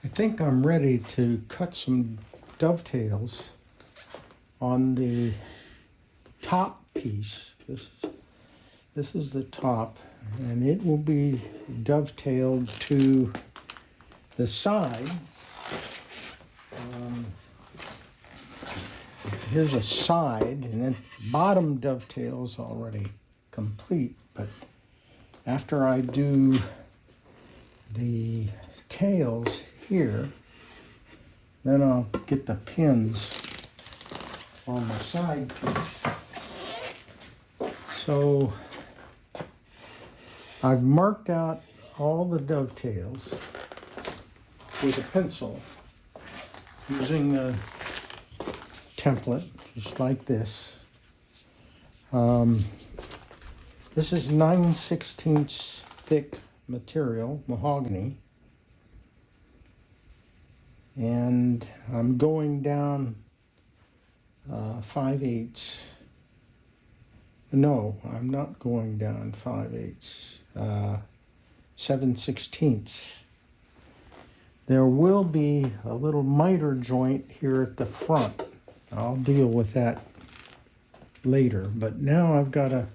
think I'm ready to cut some dovetails on the top piece. This is the top, and it will be dovetailed to the sides. Here's a side, and then bottom dovetail's already complete, but after I do the tails here, then I'll get the pins on the side piece. So I've marked out all the dovetails with a pencil using a template just like this. This is 9/16 thick material, mahogany, and I'm going down 5/8. No, I'm not going down 5/8. 7/16. There will be a little miter joint here at the front. I'll deal with that later, but now I've got to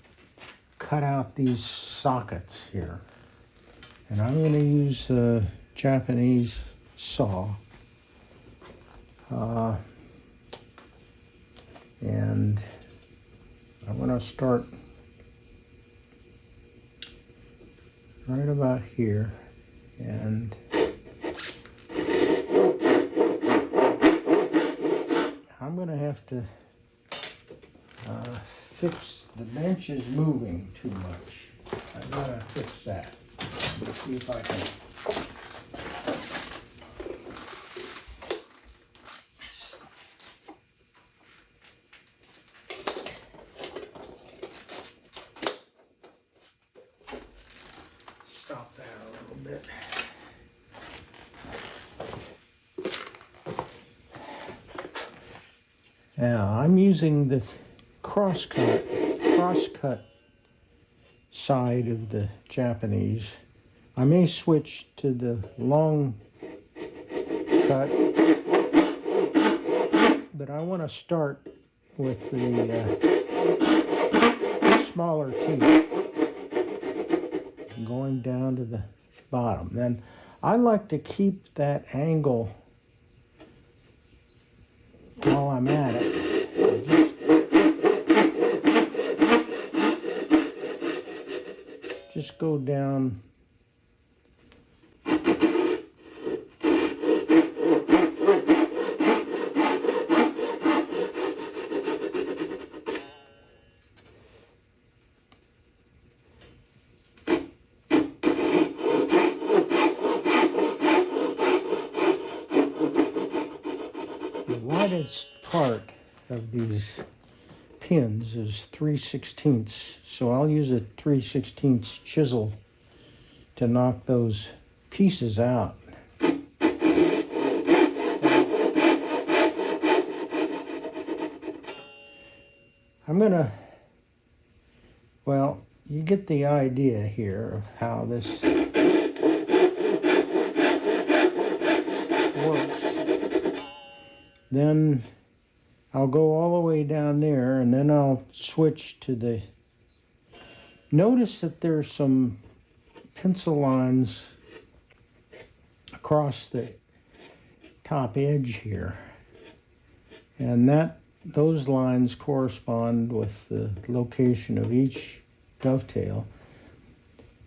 cut out these sockets here. And I'm going to use a Japanese saw. And I'm going to start right about here. And I'm going to have to fix the bench is moving too much. I've got to fix that. Let's see if I can. Stop that a little bit. Now I'm using the crosscut side of the Japanese. I may switch to the long cut, but I want to start with the smaller teeth going down to the bottom. Then I like to keep that angle while I'm at it. Just go down the widest part of these pins is 3/16, so I'll use a 3/16 chisel to knock those pieces out. I'm gonna, well, you get the idea here of how this works. Then I'll go all the way down there, and then I'll switch to the, notice that there's some pencil lines across the top edge here, and those lines correspond with the location of each dovetail.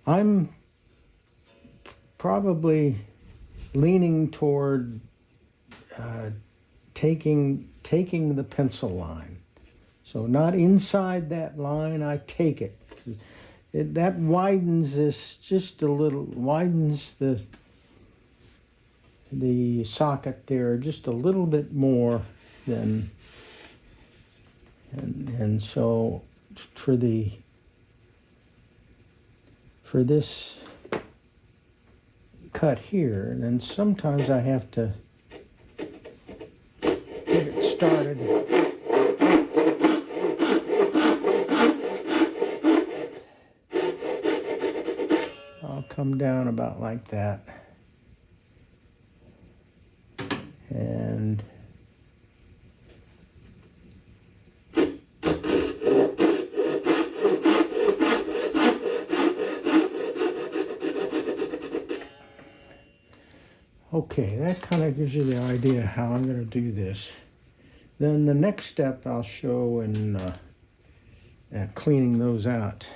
I'm probably leaning toward taking the pencil line. So not inside that line, I take it. That widens this just a little, widens the socket there just a little bit more than, and so for this cut here, and then sometimes I have to get it started. I'll come down about like that. And okay, that kind of gives you the idea how I'm going to do this. Then the next step I'll show in cleaning those out.